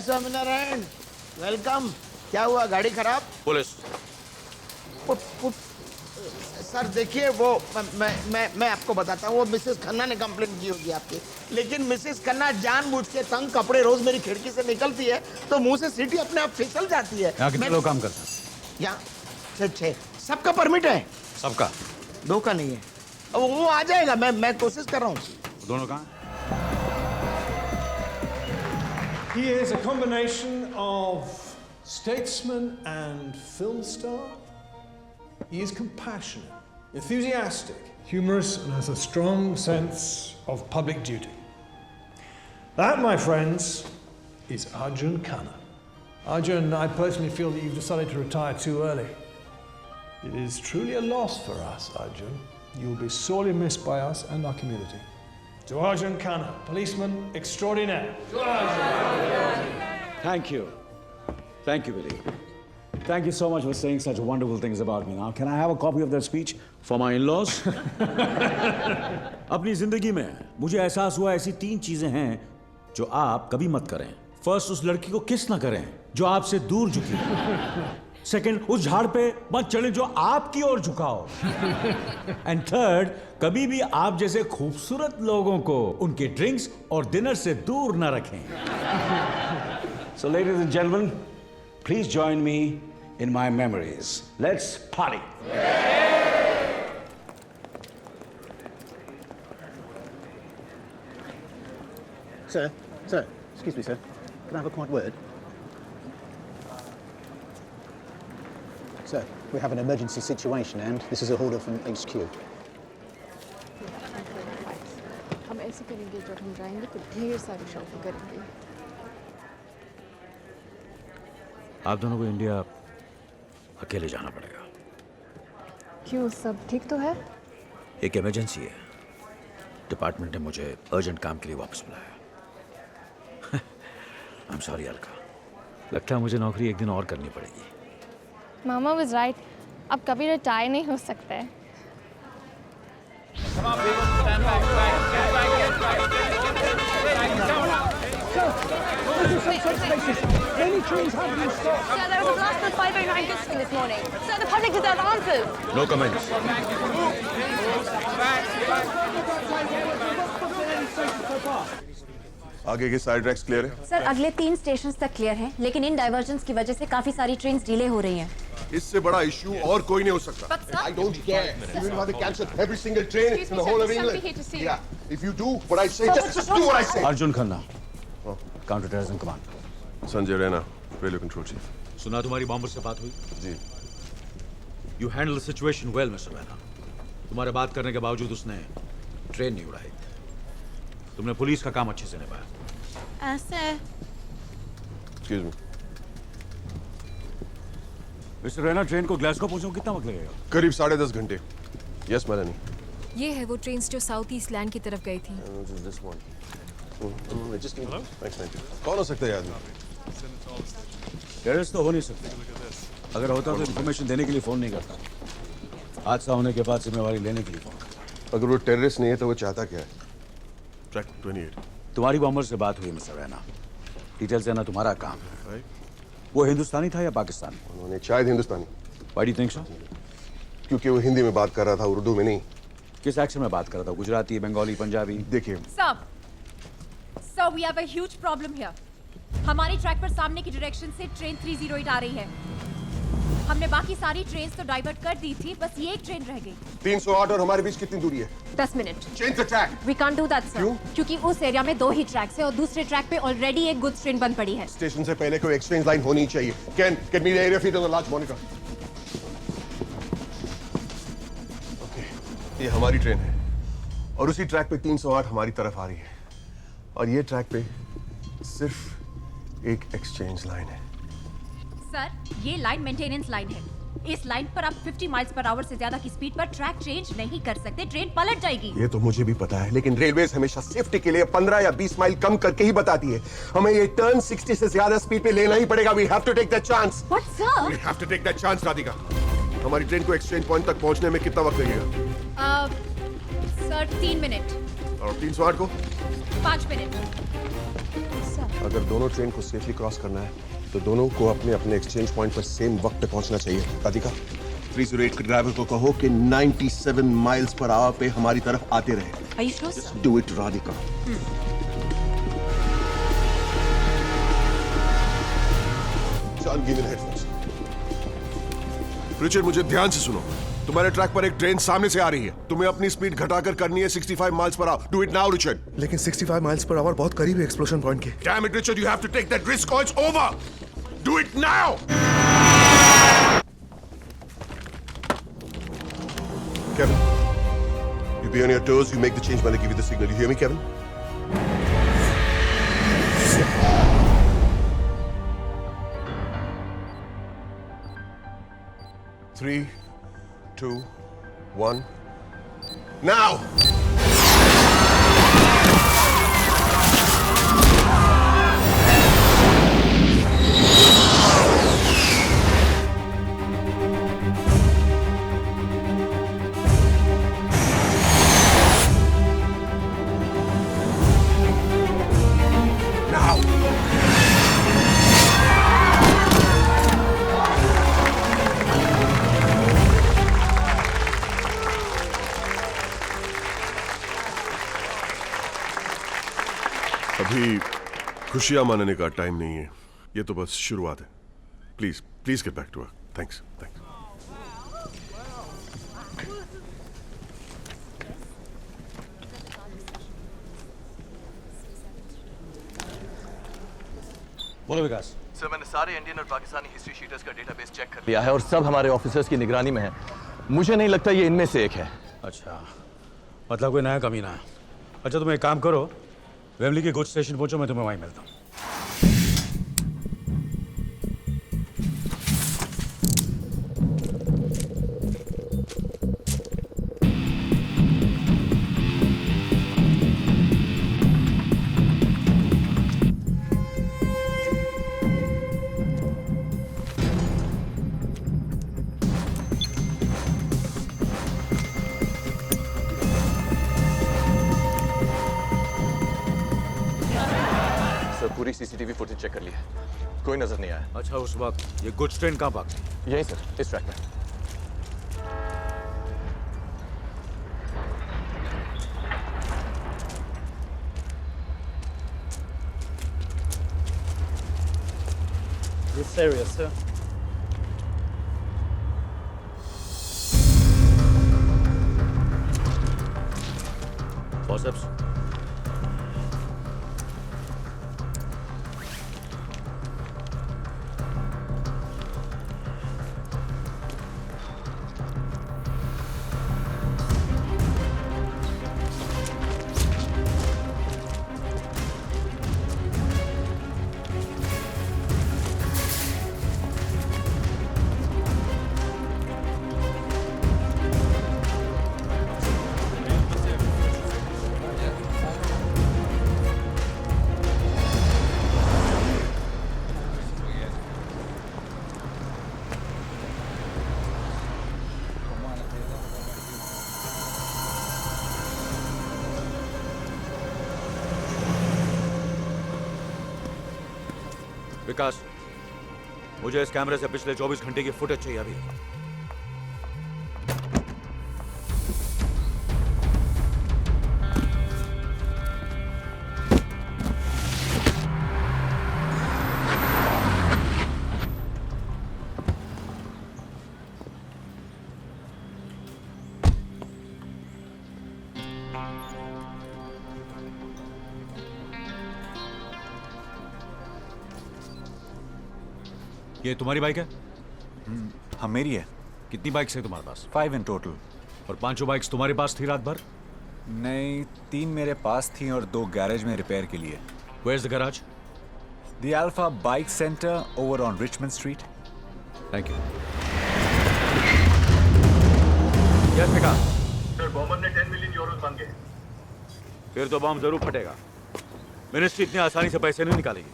हाय Swaminarayan, welcome. क्या हुआ, गाड़ी खराब? पुलिस। सर देखिए, वो मैं आपको बताता हूँ, वो मिसेस खन्ना ने कंप्लेंट की होगी आपकी, लेकिन मिसेस खन्ना जानबूझ के तंग कपड़े रोज मेरी खिड़की से निकलती है तो मुंह से सीटी अपने आप फिसल जाती है। यहाँ कितने लोग काम करते हैं? यहाँ छह। सबका परमिट है? सबका। दो का नहीं है। अब वो आ जाएगा, मैं कोशिश कर रहा हूँ। दोनों कहाँ? He is a combination of statesman and film star. He is compassionate, enthusiastic, humorous, and has a strong sense of public duty. That, my friends, is Arjun Khanna. Arjun, I personally feel that you've decided to retire too early. It is truly a loss for us, Arjun. You will be sorely missed by us and our community. To Arjun Khanna, policeman extraordinaire. Thank you. Thank you, Billy. Thank you so much for saying such wonderful things about me. Now, can I have a copy of that speech for my in-laws? अपनी जिंदगी में मुझे एहसास हुआ ऐसी 3 चीजें हैं जो आप कभी मत करें। फर्स्ट, उस लड़की को किस ना करें जो आपसे दूर झुकी। सेकंड, उस झाड़ पे मत चढ़े जो आपकी ओर झुका हो। एंड थर्ड, कभी भी आप जैसे खूबसूरत लोगों को उनके ड्रिंक्स और डिनर से दूर न रखें। So, ladies and gentlemen, please join me in my memories. Let's party. Sir, excuse me, sir. Can I have a quiet word? Sir, we have an emergency situation and this is a order from HQ. हम ऐसे करेंगे, जब हम जाएंगे तो ढेर सारी shopping करेंगे। आप दोनों को इंडिया अकेले जाना पड़ेगा। क्यों, सब ठीक तो है? एक इमरजेंसी है। डिपार्टमेंट ने मुझे अर्जेंट काम के लिए वापस बुलाया। I'm sorry, Alka. लगता है मुझे नौकरी एक दिन और करनी पड़ेगी। मामा was right. अब कभी रिटायर नहीं हो सकते। Many trains have been stopped. Sir, there was a blast at 509 Goodson this morning. Sir, the public deserve answers. No comments. आगे के साइड ट्रैक्स क्लियर है? सर, अगले 3 स्टेशंस तक क्लियर है, लेकिन इन डाइवर्जन्स की वजह से काफी सारी ट्रेन्स डिले हो रही हैं। इससे बड़ा इशू और कोई नहीं हो सकता। I don't care. Even if they cancel every single train in the whole of England. Yeah. If you do what I say, just do what I say. Arjun Khanna, counter terrorism command. Sanjay Raina, railway control chief. सुना तुम्हारी bomber से बात हुई? जी। You handle the situation well, mister Raina. तुम्हारे बात करने के बावजूद उसने ट्रेन नहीं उड़ाई। तुमने पुलिस का काम अच्छे से निभाया। ऐसे Excuse me. Mister Raina, train को ग्लासगो पहुंचने को कितना वक्त लगेगा? करीब 3.5 घंटे। Yes, Melanie. ये है वो ट्रेन्स जो साउथ ईस्ट लैंड की तरफ गई थी। This one. Just give me. Thanks, thank you. कौन हो सकता है आदमी? टेररिस्ट तो हो नहीं सकते। अगर होता तो इन्फॉर्मेशन देने के लिए फोन नहीं करता। हादसा होने के बाद जिम्मेवारी लेने के लिए फोन करता। अगर वो टेररिस्ट नहीं है तो वो चाहता क्या है? ट्रैक 28। तुम्हारी बॉम्बर से बात हुई मिस्टर रैना। डिटेल्स देना तुम्हारा काम है। वो हिंदुस्तानी था या पाकिस्तानी? उन्होंने शायद हिंदुस्तानी। Why do you think so? क्योंकि वो हिंदी में बात कर रहा था, उर्दू में नहीं। किस एक्सेंट में बात कर रहा था? गुजराती, बंगाली, पंजाबी? देखिए। Sir, we have a huge problem here. हमारी ट्रैक पर सामने की डायरेक्शन से ट्रेन 308 आ रही है। हमने बाकी सारी ट्रेन तो डाइवर्ट कर दी थी, बस ये एक ट्रेन रह गई। 308 और हमारे बीच कितनी दूरी है? 10 minute. Change the track. We can't do that, sir. क्यों? क्योंकि उस एरिया में 2 ही ट्रैक्स है और दूसरे ट्रैक पे ऑलरेडी एक गुड्स ट्रेन बंद पड़ी है। स्टेशन से पहले कोई एक्सचेंज लाइन होनी चाहिए। Can get me the area feed on the large monitor. Okay, ये हमारी ट्रेन है और उसी ट्रैक पे 308 हमारी तरफ आ रही है और ये ट्रैक पे सिर्फ एक एक्सचेंज लाइन है। सर, ये लाइन मेंटेनेंस लाइन है। इस लाइन पर आप 50 माइल्स पर आवर से ज्यादा की स्पीड पर ट्रैक चेंज नहीं कर सकते, ट्रेन पलट जाएगी। ये तो मुझे भी पता है, लेकिन रेलवेज हमेशा सेफ्टी के लिए 15 या 20 माइल कम करके ही बताती है। हमें ये टर्न 60 से ज्यादा स्पीड पे लेना ही पड़ेगा। We have to take that chance. What, sir? We have to take that chance, Radhika. हमारी ट्रेन को एक्सचेंज पॉइंट तक पहुंचने में कितना वक्त लगेगा? Sir, 3 minute. और 308 को? 5 मिनट। सर, अगर दोनों ट्रेन को सेफली क्रॉस करना है तो दोनों को अपने अपने एक्सचेंज पॉइंट पर सेम वक्त पे पहुंचना चाहिए। राधिका, 308 के ड्राइवर को कहो कि 97 माइल्स पर आवर पे हमारी तरफ आते रहे। Are you sure, sir? Do it Radhika. John, give me the headphones. Richard, मुझे ध्यान से सुनो। तुम्हारे ट्रैक पर एक ट्रेन सामने से आ रही है। तुम्हें अपनी स्पीड घटाकर करनी है 65 miles per hour. Do it now Richard. लेकिन 65 माइल्स पर आवर बहुत करीब है एक्सप्लोजन पॉइंट के। Damn it, Richard, you have to take that risk or it's over. Do it now. Kevin, you be on your toes. You make the change when I give you the signal. You hear me, Kevin? Three, 2, 1. Now! अभी खुशियां मनाने का time नहीं है। ये तो बस शुरुआत है। Please please get back to work. Thanks thanks. बोलो विकास। सर, मैंने सारे इंडियन और पाकिस्तानी हिस्ट्री शीटर्स का डेटाबेस चेक कर लिया है और सब हमारे ऑफिसर्स की निगरानी में है। मुझे नहीं लगता ये इनमें से एक है। अच्छा, मतलब कोई नया कमीना है। अच्छा, तुम एक काम करो, वेमली के कोच स्टेशन पहुंचो, मैं तुम्हें वहीं मिलता हूँ। पूरी सीसीटीवी फुटेज चेक कर ली है, कोई नजर नहीं आया। अच्छा, उस वक्त ये गुड्स ट्रेन कहाँ भागती? यही सर, इस ट्रैक में। This area, sir. Forceps. विकास, मुझे इस कैमरे से पिछले 24 घंटे की फुटेज चाहिए अभी। ये तुम्हारी बाइक है? हाँ, मेरी है। कितनी बाइक्स है तुम्हारे पास? 5 इन टोटल। और पांचों बाइक्स तुम्हारे पास थी रात भर? नहीं, 3 मेरे पास थी और 2 गैरेज में रिपेयर के लिए। Where's the garage? The Alpha Bike Center over on Richmond Street. Thank you. Yes, Vikas. Sir, bomber ने 10 मिलियन यूरोस मांगे। फिर तो बॉम्ब जरूर फटेगा। मिनिस्ट्री इतनी आसानी से पैसे नहीं निकालेगी।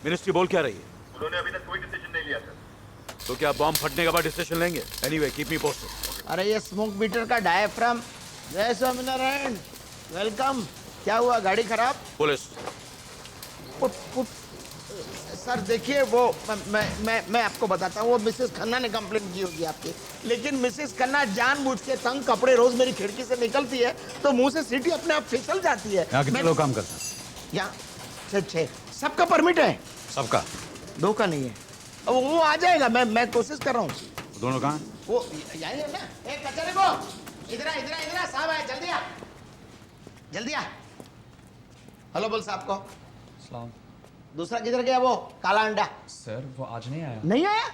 मिनिस्ट्री बोल क्या रही है? उन्होंने अभी तक कोई डिसीजन नहीं लिया सर। तो क्या बॉम्ब फटने के बाद डिसीजन लेंगे? Anyway, keep me posted. अरे ये स्मोक मीटर का डायफ्राम। जय स्वामीनारायण, वेलकम। क्या हुआ, गाड़ी खराब? पुलिस, सर देखिए वो मैं आपको बताता हूँ, वो मिसेस खन्ना ने कंप्लेन की होगी आपकी, लेकिन मिसेस खन्ना जानबूझ के तंग कपड़े रोज मेरी खिड़की से निकलती है तो मुंह से सीटी अपने आप फिसल जाती है। यहाँ कितने लोग काम करते हैं? यहाँ छः। सबका परमिट है? सबका। दो का नहीं है। अब वो आ जाएगा, मैं कोशिश कर रहा हूँ। दोनों कहाँ? वो यही है ना। एक कचरे को इधर साहब आए, जल्दी आ जल्दी आ। हेलो बोल साहब को। सलाम। दूसरा किधर गया वो काला अंडा? सर वो आज नहीं आया। नहीं आया?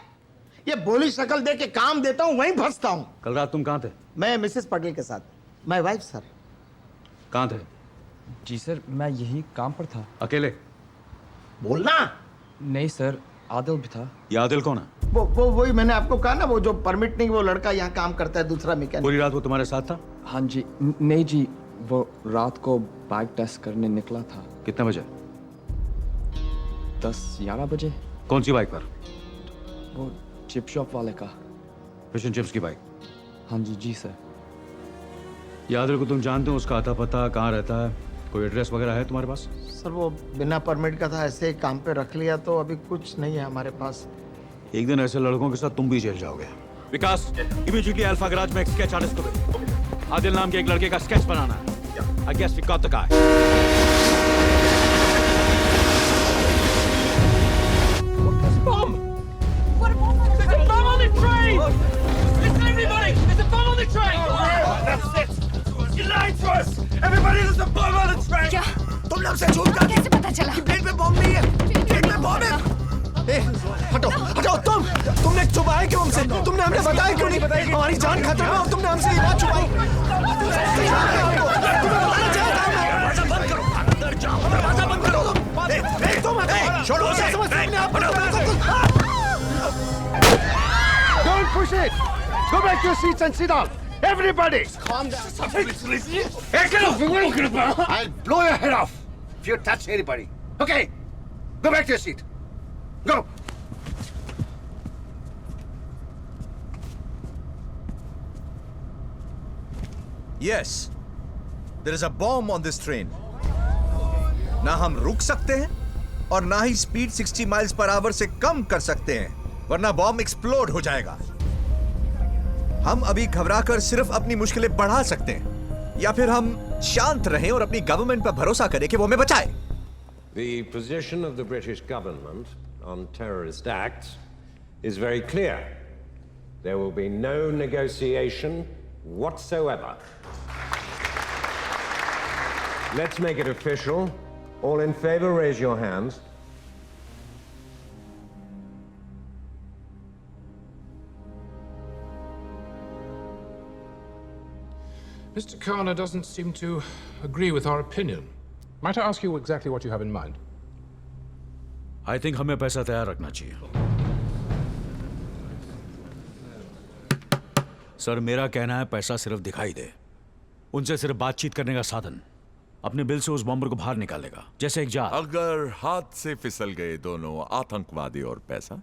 ये बोली शक्ल दे के काम देता हूँ वहीं फंसता हूँ। कल रात तुम कहाँ थे? मैं मिसेस पटेल के साथ। My wife sir. कहाँ थे? जी सर मैं यही काम पर था। अकेले? बोलना। नहीं सर आदिल भी था। ये आदिल कौन है? वही मैंने आपको कहा ना, वो जो परमिट नहीं, वो लड़का यहाँ काम करता है, दूसरा मैकेनिक। पूरी रात वो तुम्हारे साथ था? हाँ जी। नहीं जी, वो रात को बाइक टेस्ट करने निकला था। कितने बजे? 10-11 बजे। कौन सी बाइक पर? वो चिप शॉप वाले का। फिश एंड चिप्स की बाइक? हाँ जी जी सर। ये आदिल को तुम जानते हो? उसका आता पता कहाँ रहता है? कोई एड्रेस वगैरह है तुम्हारे पास? सर वो बिना परमिट का था, ऐसे काम पे रख लिया, तो अभी कुछ नहीं है हमारे पास। एक दिन ऐसे लड़कों के साथ तुम भी जेल जाओगे। विकास, इमीडिएटली अल्फा गैराज में एक स्केच आर्टिस्ट को भेजो। आदिल नाम के एक लड़के का स्केच बनाना है। I guess we got the guy. There's a bomb! What a bomb on the train! There's a bomb on the train! Listen everybody! There's a bomb on the train! That's it! You lied to us! Everybody, there's a bomb on the train! क्या? तुमने हमसे झूठ कहा। कैसे पता चला? कि plane में बॉम्ब नहीं है। प्लेन में बॉम्ब है। हटाओ तुमने छुपाया क्यों हमसे? तुमने हमें बताया क्यों नहीं? हमारी जान खतरे में और तुमने हमसे ये बात छुपाई। दरवाजा बंद करो। Don't push it. Go back to your seats and sit down. Everybody. Calm down. Hey, get off! I'll blow your head off if you touch anybody. Okay. Go back to your seat. Go. Yes, there is a bomb on this train. ना हम रुक सकते हैं और ना ही speed 60 miles per hour से कम कर सकते हैं, वरना बॉम्ब एक्सप्लोड हो जाएगा। हम अभी घबराकर सिर्फ अपनी मुश्किलें बढ़ा सकते हैं, या फिर हम शांत रहें और अपनी गवर्नमेंट पर भरोसा करें कि वो हमें बचाए। The position of the British government on terrorist acts is very clear. There will be no negotiation whatsoever. Let's make it official. All in favor, raise your hands. Mr. Karna doesn't seem to agree with our opinion. Might I ask you exactly what you have in mind? I think हमें पैसा तैयार रखना चाहिए। Sir मेरा कहना है पैसा सिर्फ दिखाई दे, उनसे सिर्फ बातचीत करने का साधन अपने बिल से उस बॉम्बर को बाहर निकालेगा, जैसे एक जाल। अगर हाथ से फिसल गए दोनों आतंकवादी और पैसा?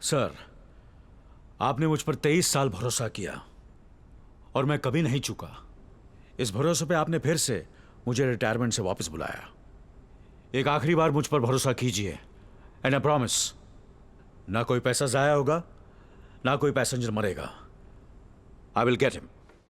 सर आपने मुझ पर 23 साल भरोसा किया और मैं कभी नहीं चूका। इस भरोसे पे आपने फिर से मुझे रिटायरमेंट से वापस बुलाया। एक आखिरी बार मुझ पर भरोसा कीजिए एंड आई प्रॉमिस, ना कोई पैसा जाया होगा, ना कोई पैसेंजर मरेगा। I will get him.